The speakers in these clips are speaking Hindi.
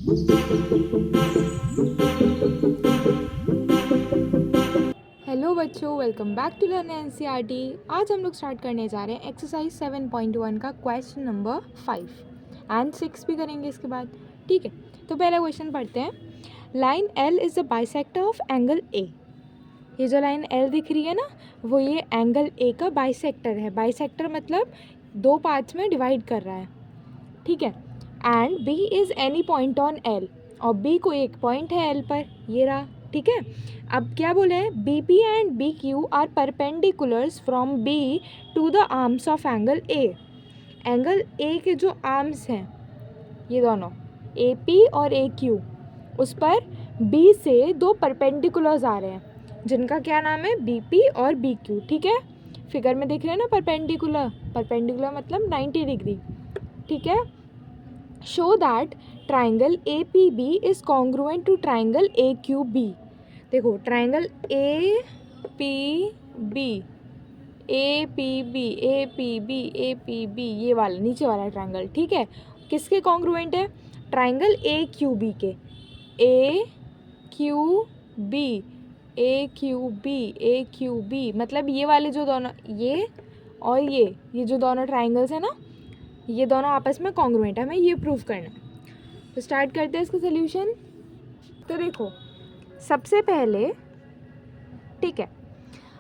हेलो बच्चों, welcome back to learn NCERT. आज हम लोग स्टार्ट करने जा रहे हैं एक्सरसाइज 7.1 का क्वेश्चन नंबर 5 एंड 6 भी करेंगे इसके बाद। ठीक है, तो पहला क्वेश्चन पढ़ते हैं। Line L is the bisector of angle ए। ये जो लाइन एल दिख रही है ना, वो ये एंगल ए का बाइसेक्टर है। बाइसेक्टर मतलब दो पार्ट्स में डिवाइड कर रहा है। ठीक है, and B is any point on L, और बी को एक पॉइंट है एल पर, ये रहा। ठीक है, अब क्या बोला है, B P and B Q are perpendiculars from B to the arms of angle A. Angle A के जो आर्म्स हैं ये दोनों ए पी और ए क्यू, उस पर बी से दो परपेंडिकुलर्स आ रहे हैं जिनका क्या नाम है, बी पी और बी क्यू। ठीक है, फिगर में दिख रहे हैं ना परपेंडिकुलर, परपेंडिकुलर मतलब 90 डिग्री। ठीक है, show that triangle A P B is congruent to triangle A Q B. देखो, triangle A P B, A P B, A P B, A P B, ये वाला नीचे वाला ट्राइंगल, ठीक है, किसके कॉन्ग्रुएंट है, ट्राइंगल ए क्यू बी के। ए क्यू बी, ए क्यू बी, ए क्यू बी, मतलब ये वाले जो दोनों, ये और ये जो दोनों ट्राइंगल्स है ना, ये दोनों आपस में कॉन्ग्रुएंट है, हमें ये प्रूव करना है। तो स्टार्ट करते हैं इसका सोल्यूशन। तो देखो, सबसे पहले, ठीक है,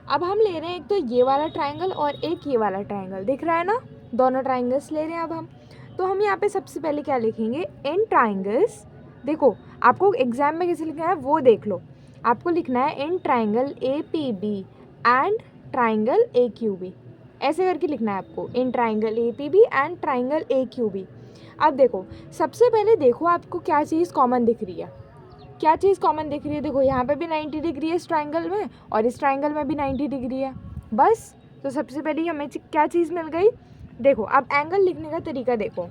अब हम ले रहे हैं एक तो ये वाला ट्राइंगल और एक ये वाला ट्राइंगल, दिख रहा है ना, दोनों ट्राइंगल्स ले रहे हैं अब हम। तो हम यहाँ पे सबसे पहले क्या लिखेंगे, इन ट्राइंगल्स। देखो, आपको एग्जाम में कैसे लिखना है वो देख लो। आपको लिखना है in triangle A P B and triangle A Q B, ऐसे करके लिखना है आपको, in triangle A P B and triangle A Q B. अब देखो, सबसे पहले देखो आपको क्या चीज़ कॉमन दिख रही है, क्या चीज़ कॉमन दिख रही है। देखो, यहाँ पे भी 90 डिग्री है इस ट्राइंगल में, और इस ट्राइंगल में भी 90 डिग्री है, बस। तो सबसे पहले हमें क्या चीज़ मिल गई। देखो, अब एंगल लिखने का तरीका देखो,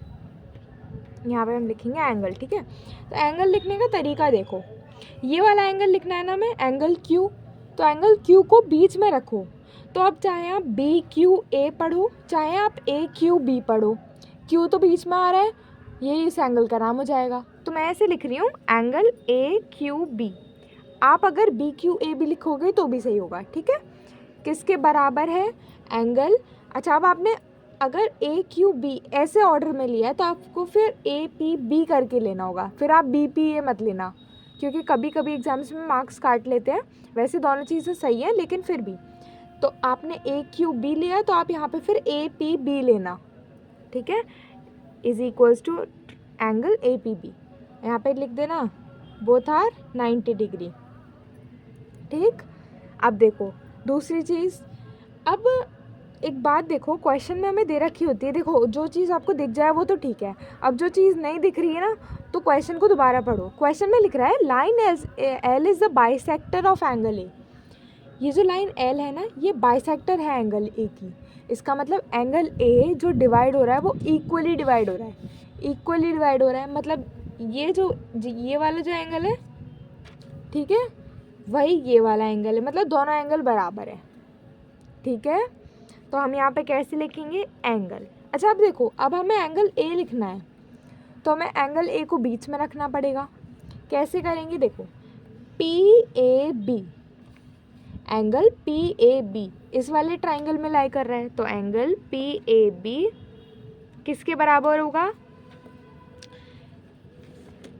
यहाँ पे हम लिखेंगे एंगल। ठीक है, तो एंगल लिखने का तरीका देखो, ये वाला एंगल लिखना है ना हमें, एंगल क्यू। तो एंगल क्यू को बीच में रखो। तो अब चाहे आप बी क्यू ए पढ़ो, चाहे आप ए क्यू बी पढ़ो, क्यू तो बीच में आ रहा है, ये इस एंगल का नाम हो जाएगा। तो मैं ऐसे लिख रही हूँ, एंगल ए क्यू बी। आप अगर बी क्यू ए भी लिखोगे तो भी सही होगा। ठीक है, किसके बराबर है, एंगल। अच्छा, अब आपने अगर ए क्यू बी ऐसे ऑर्डर में लिया है तो आपको फिर ए पी बी करके लेना होगा, फिर आप बी पी ए मत लेना, क्योंकि कभी कभी एग्जाम्स में मार्क्स काट लेते हैं। वैसे दोनों चीज़ें सही है, लेकिन फिर भी, तो आपने ए क्यू बी लिया तो आप यहाँ पे फिर ए पी बी लेना। ठीक है, is equals to angle A P B, यहाँ पे लिख देना बोथ आर 90 डिग्री। ठीक, अब देखो दूसरी चीज़। अब एक बात देखो, क्वेश्चन में हमें दे रखी होती है, देखो जो चीज़ आपको दिख जाए वो तो ठीक है, अब जो चीज़ नहीं दिख रही है ना, तो क्वेश्चन को दोबारा पढ़ो। क्वेश्चन में लिख रहा है line L is the bisector of angle ए। ये जो लाइन एल है ना, ये बाइसेक्टर है एंगल ए की। इसका मतलब एंगल ए जो डिवाइड हो रहा है वो इक्वली डिवाइड हो रहा है, इक्वली डिवाइड हो रहा है, मतलब ये वाला जो एंगल है, ठीक है, वही ये वाला एंगल है, मतलब दोनों एंगल बराबर है। ठीक है, तो हम यहाँ पे कैसे लिखेंगे, एंगल। अच्छा, अब देखो, अब हमें एंगल ए लिखना है तो हमें एंगल ए को बीच में रखना पड़ेगा। कैसे करेंगे, देखो, P A B, angle P A B इस वाले ट्राइंगल में लाई कर रहा है, तो एंगल पी ए बी किसके बराबर होगा,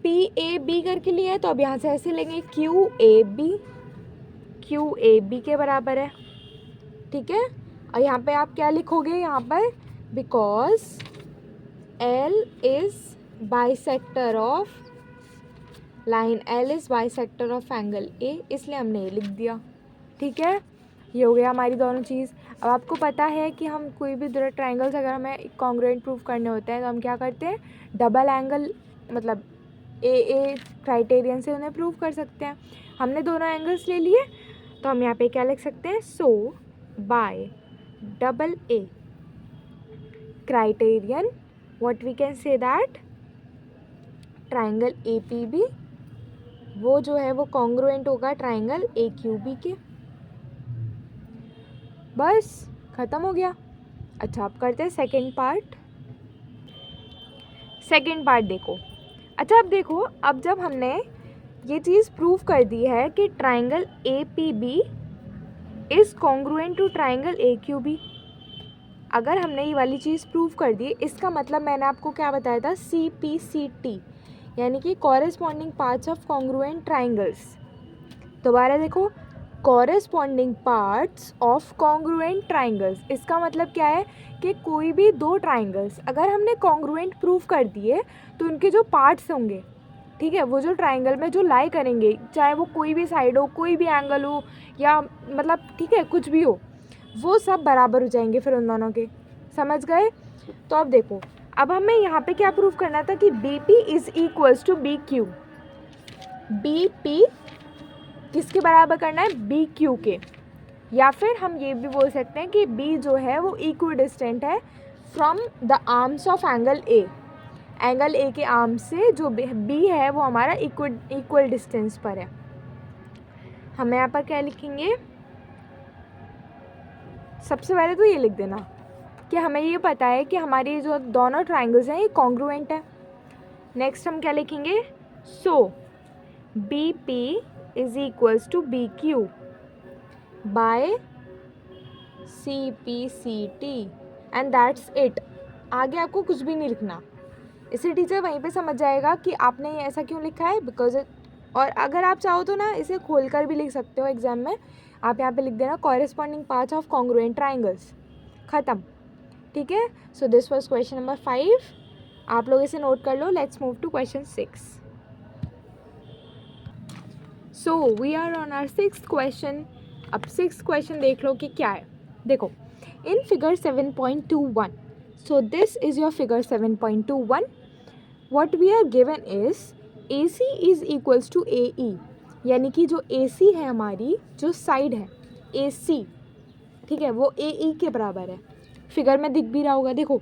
पी ए बी करके लिया है तो अब यहाँ से ऐसे लेंगे, Q A B, Q A B के बराबर है। ठीक है, और यहाँ पे आप क्या लिखोगे, यहाँ पर because L is bisector of, line L is bisector of angle ए, इसलिए हमने ये लिख दिया। ठीक है, ये हो गया हमारी दोनों चीज़। अब आपको पता है कि हम कोई भी दो ट्राइंगल्स अगर हमें कॉन्ग्रुएंट प्रूफ करने होते हैं तो हम क्या करते हैं, डबल एंगल, मतलब ए क्राइटेरियन से उन्हें प्रूव कर सकते हैं। हमने दोनों एंगल्स ले लिए, तो हम यहाँ पे क्या लिख सकते हैं, सो bye double A criterion, what we can say that triangle APB वो जो है वो congruent होगा triangle AQB के। बस ख़त्म हो गया। अच्छा, अब करते हैं सेकेंड पार्ट। सेकेंड पार्ट देखो, अच्छा अब देखो, अब जब हमने ये चीज़ प्रूव कर दी है कि triangle A P B is congruent to triangle A Q B, अगर हमने ये वाली चीज़ प्रूव कर दी, इसका मतलब मैंने आपको क्या बताया था, सी पी सी टी, यानी कि corresponding parts of congruent triangles. दोबारा देखो, corresponding parts of congruent triangles, इसका मतलब क्या है कि कोई भी दो ट्राइंगल्स अगर हमने कॉन्ग्रुएंट प्रूव कर दिए तो उनके जो पार्ट्स होंगे, ठीक है, वो जो ट्राइंगल में जो लाई करेंगे, चाहे वो कोई भी साइड हो, कोई भी एंगल हो, या मतलब ठीक है कुछ भी हो, वो सब बराबर हो जाएंगे फिर उन दोनों के। समझ गए? तो अब देखो, अब हमें यहाँ पे क्या प्रूव करना था कि B P is equals to B Q. B P किसके बराबर करना है, बी क्यू के, या फिर हम ये भी बोल सकते हैं कि बी जो है वो इक्विडिस्टेंट है from the arms of angle A. Angle A के आर्म से जो बी है वो हमारा इक्वल डिस्टेंस पर है। हम यहाँ पर क्या लिखेंगे, सबसे पहले तो ये लिख देना कि हमें ये पता है कि हमारी जो दोनों ट्राइंगल्स हैं ये कॉन्ग्रुएंट है। नेक्स्ट हम क्या लिखेंगे, so B P is equals to B Q by C P C T and that's it. आगे आपको कुछ भी नहीं लिखना, इसे टीचर वहीं पे समझ जाएगा कि आपने ये ऐसा क्यों लिखा है, बिकॉज और अगर आप चाहो तो ना इसे खोल कर भी लिख सकते हो एग्जाम में। आप यहाँ पे लिख देना corresponding parts of congruent triangles, ख़त्म। ठीक है, so this was question number 5, आप लोग इसे नोट कर लो। Let's move to question 6। So we are on our 6th question. अब 6th क्वेश्चन देख लो कि क्या है। देखो, in figure 7.21, so this is your figure 7.21, what we are given is AC is equals to AE, यानी कि जो AC है हमारी जो साइड है AC, ठीक है, वो AE के बराबर है। फिगर में दिख भी रहा होगा, देखो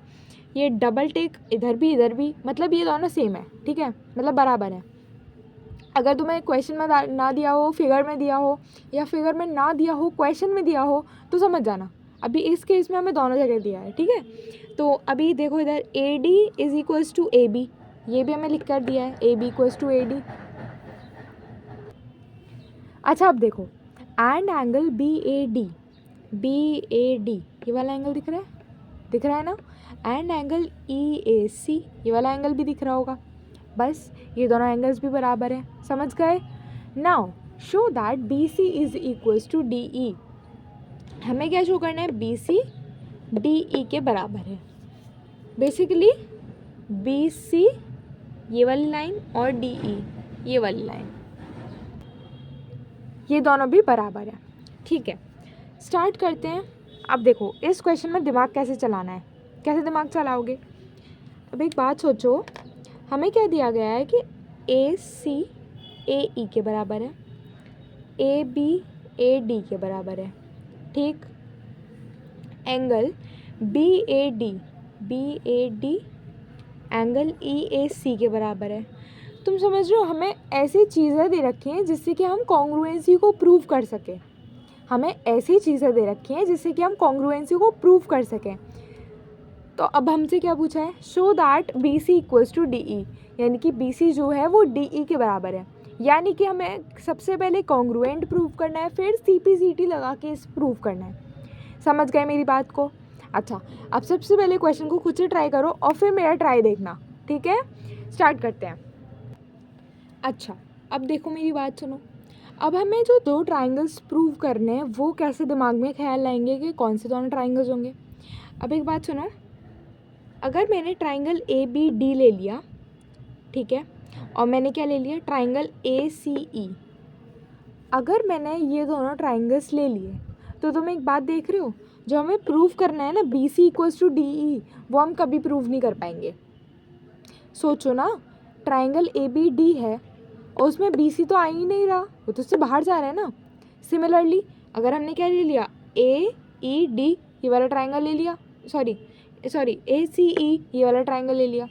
ये डबल टेक इधर भी, मतलब ये दोनों सेम है, ठीक है, मतलब बराबर है। अगर तुम्हें क्वेश्चन में ना दिया हो, फिगर में दिया हो, या फिगर में ना दिया हो क्वेश्चन में दिया हो, तो समझ जाना। अभी इस केस में हमें दोनों जगह दिया है, ठीक है। तो अभी देखो इधर AD is equals to AB, ये भी हमें लिख कर दिया है, AB इक्वल्स टू AD। अच्छा अब देखो, एंड एंगल BAD, ये वाला एंगल दिख रहा है ना, एंड एंगल EAC, ये वाला एंगल भी दिख रहा होगा। बस ये दोनों एंगल्स भी बराबर हैं, समझ गए। Now show that BC is equals to DE। हमें क्या शो करना है, BC DE के बराबर है। बेसिकली BC ये वाली लाइन और DE ये वाली लाइन, ये दोनों भी बराबर है, ठीक है। स्टार्ट करते हैं। अब देखो इस क्वेश्चन में दिमाग कैसे चलाना है, कैसे दिमाग चलाओगे। अब एक बात सोचो, हमें क्या दिया गया है कि AC AE के बराबर है, AB AD के बराबर है, ठीक। एंगल BAD एंगल EAC के बराबर है। तुम समझ रहे हो, हमें ऐसी चीज़ें दे रखी हैं जिससे कि हम कॉन्ग्रुएंसी को प्रूव कर सकें। हमें ऐसी चीज़ें दे रखी हैं जिससे कि हम कॉन्ग्रुएंसी को प्रूव कर सकें। तो अब हमसे क्या पूछा है, show that BC equals to DE, यानी कि BC जो है वो DE के बराबर है। यानी कि हमें सबसे पहले कॉन्ग्रुएंट प्रूव करना है, फिर CP/CT लगा के इस प्रूव करना है। समझ गए मेरी बात को? अच्छा, अब सबसे पहले क्वेश्चन को खुद से ट्राई करो और फिर मेरा ट्राई देखना, ठीक है। स्टार्ट करते हैं। अच्छा अब देखो मेरी बात सुनो, अब हमें जो दो ट्राइंगल्स प्रूव करने हैं वो कैसे दिमाग में ख्याल लाएंगे कि कौन से दोनों ट्राइंगल्स होंगे। अब एक बात सुनो, अगर मैंने ट्राइंगल ABD ले लिया, ठीक है, और मैंने क्या ले लिया, ट्राइंगल ACE, अगर मैंने ये दोनों ट्राइंगल्स ले लिए तो तुम एक बात देख रहे हो, जो हमें प्रूव करना है ना BC इक्वल्स टू DE, वो हम कभी प्रूव नहीं कर पाएंगे। सोचो ना, ट्राइंगल ABD है और उसमें BC तो आ ही नहीं रहा, वो तो उससे बाहर जा रहा है ना। सिमिलरली अगर हमने क्या ले लिया, AED ये वाला ट्राइंगल ले लिया, सॉरी ACE ये वाला ट्राइंगल ले लिया,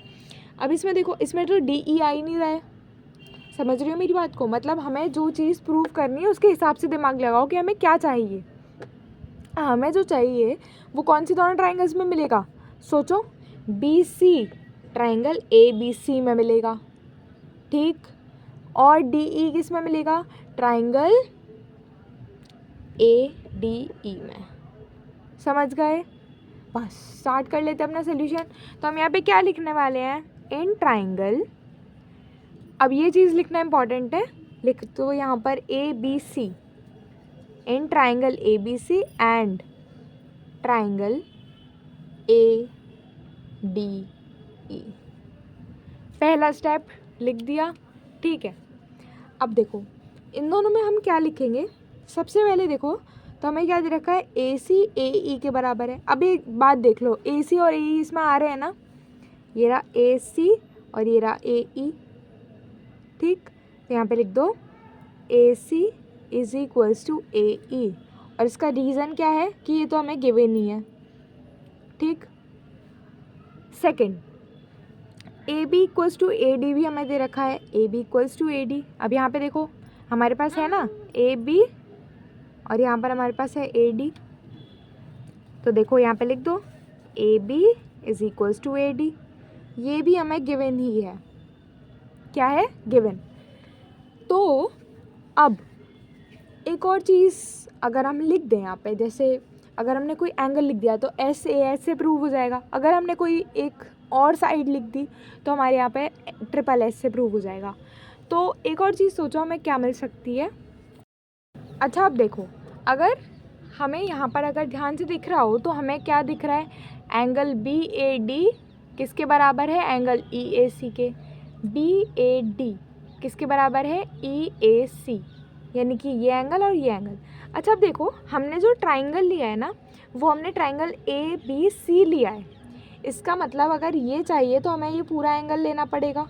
अब इसमें देखो, इसमें तो DE आ ही नहीं रहा है। समझ रही हो मेरी बात को? मतलब हमें जो चीज़ प्रूव करनी है उसके हिसाब से दिमाग लगाओ कि हमें क्या चाहिए। हमें जो चाहिए वो कौन सी दोनों ट्राइंगल्स में मिलेगा, सोचो। BC ट्राइंगल ABC में मिलेगा, ठीक, और डी ई किस में मिलेगा, ट्राइंगल ए डी ई में। समझ गए? बस स्टार्ट कर लेते हैं अपना सोल्यूशन। तो हम यहाँ पे क्या लिखने वाले हैं, इन ट्राइंगल, अब ये चीज़ लिखना इम्पॉर्टेंट है, लिख तो यहाँ पर A B C, in triangle A B C and triangle A D E. पहला स्टेप लिख दिया, ठीक है। अब देखो इन दोनों में हम क्या लिखेंगे, सबसे पहले देखो तो हमें क्या दे रखा है, ए सी ए ई के बराबर है। अब एक बात देख लो, ए सी और ए ई इसमें आ रहे हैं ना, ये रहा ए सी और ये रहा ए ई, ठीक। तो यहाँ पे लिख दो ए सी इज इक्वल्स टू ए ई, और इसका रीज़न क्या है कि ये तो हमें गिवन ही है, ठीक। Second, A B equals to A D भी हमें दे रखा है, A B equals to A D. अब यहाँ पे देखो हमारे पास है ना ए बी और यहाँ पर हमारे पास है ए डी, तो देखो यहाँ पे लिख दो A B is equals to A D, ये भी हमें गिवन ही है, क्या है, गिवन। तो अब एक और चीज़ अगर हम लिख दें यहाँ पे, जैसे अगर हमने कोई एंगल लिख दिया तो एस से प्रूव हो जाएगा, अगर हमने कोई एक और साइड लिख दी तो हमारे यहाँ पे ट्रिपल एस से प्रूव हो जाएगा। तो एक और चीज़ सोचो हमें क्या मिल सकती है। अच्छा अब देखो, अगर हमें यहाँ पर अगर ध्यान से दिख रहा हो तो हमें क्या दिख रहा है, एंगल बी ए डी किसके बराबर है, एंगल ई ए सी के। बी ए डी किसके बराबर है, ई ए सी, यानी कि ये एंगल और ये एंगल। अच्छा अब देखो हमने जो ट्राइंगल लिया है ना, वो हमने ट्राइंगल ए बी सी लिया है, इसका मतलब अगर ये चाहिए तो हमें ये पूरा एंगल लेना पड़ेगा,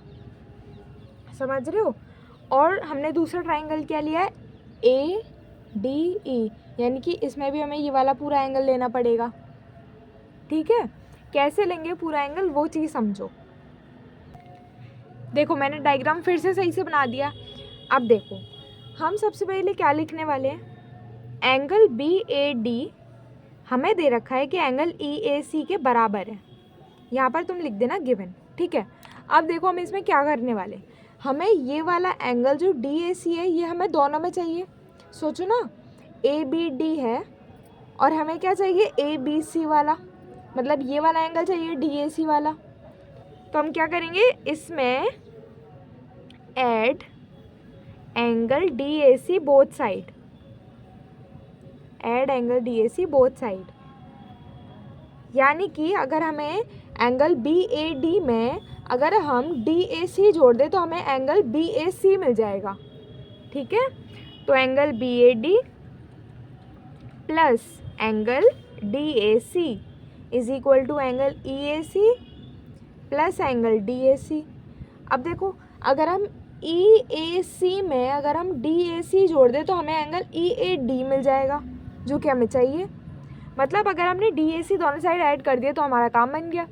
समझ रहे हो। और हमने दूसरा ट्राइंगल क्या लिया है, ए डी ई, यानी कि इसमें भी हमें ये वाला पूरा एंगल लेना पड़ेगा, ठीक है। कैसे लेंगे पूरा एंगल वो चीज़ समझो। देखो मैंने डायग्राम फिर से सही से बना दिया। अब देखो हम सबसे पहले क्या लिखने वाले हैं, एंगल बी ए डी हमें दे रखा है कि एंगल ई ए सी के बराबर है, यहाँ पर तुम लिख देना गिवन, ठीक है। अब देखो हम इसमें क्या करने वाले, हमें ये वाला एंगल जो डी ए सी है ये हमें दोनों में चाहिए। सोचो ना, ए बी डी है और हमें क्या चाहिए, ए बी सी वाला, मतलब ये वाला एंगल चाहिए डी ए सी वाला। तो हम क्या करेंगे, इसमें add angle D A C both side, add angle D A C both side, यानी कि अगर हमें एंगल बी ए डी में अगर हम डी ए सी जोड़ दें तो हमें एंगल बी ए सी मिल जाएगा, ठीक है। तो angle B A D plus angle D A C is equal to angle E A C plus angle D A C. अब देखो अगर हम ई ए सी में अगर हम डी ए सी जोड़ दें तो हमें एंगल ई ए डी मिल जाएगा, जो कि हमें चाहिए। मतलब अगर हमने डी ए सी दोनों साइड ऐड कर दिया तो हमारा काम बन गया।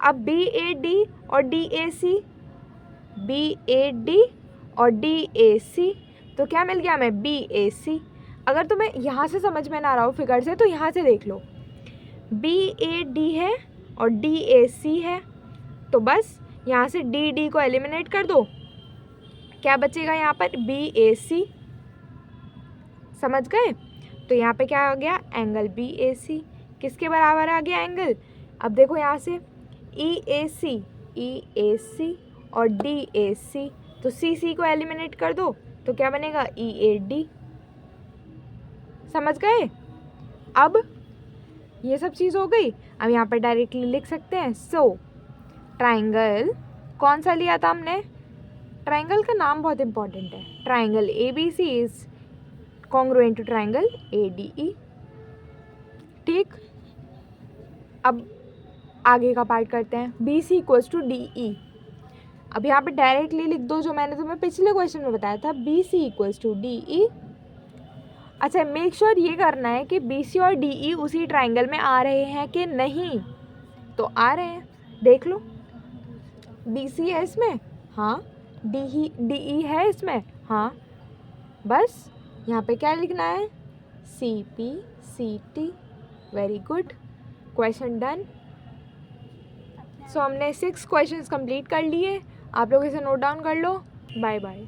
अब बी ए डी और D A C, B A D और डी ए सी, तो क्या मिल गया हमें, बी ए सी। अगर तुम्हें यहाँ से समझ में ना आ रहा हो फिगर से तो यहाँ से देख लो, बी ए डी है और डी ए सी है, तो बस यहाँ से डी डी को एलिमिनेट कर दो, क्या बचेगा यहाँ पर, बी ए सी। समझ गए। तो यहाँ पे क्या आ गया, एंगल बी ए सी किसके बराबर आ गया एंगल। अब देखो यहाँ से ई ए सी और डी ए सी, तो सी सी को एलिमिनेट कर दो तो क्या बनेगा, ई ए डी। समझ गए। अब ये सब चीज़ हो गई। अब यहाँ पर डायरेक्टली लिख सकते हैं, सो ट्राइंगल कौन सा लिया था हमने, ट्राइंगल का नाम बहुत इंपॉर्टेंट है, triangle A B C is congruent to triangle A D E, ठीक। अब आगे का पार्ट करते हैं, B C equals to D E. अब यहाँ पे डायरेक्टली लिख दो जो मैंने तुम्हें पिछले क्वेश्चन में बताया था, B C equals to D E. अच्छा मेक श्योर ये करना है कि बी सी और डी ई उसी ट्राइंगल में आ रहे हैं कि नहीं, तो आ रहे हैं, देख लो। बी सी है इसमें, हाँ, डी ई है इसमें, हाँ, बस यहाँ पे क्या लिखना है, C P C T. Very good, question done. So हमने 6 क्वेश्चंस कंप्लीट कर लिए, आप लोग इसे नोट डाउन कर लो। Bye bye.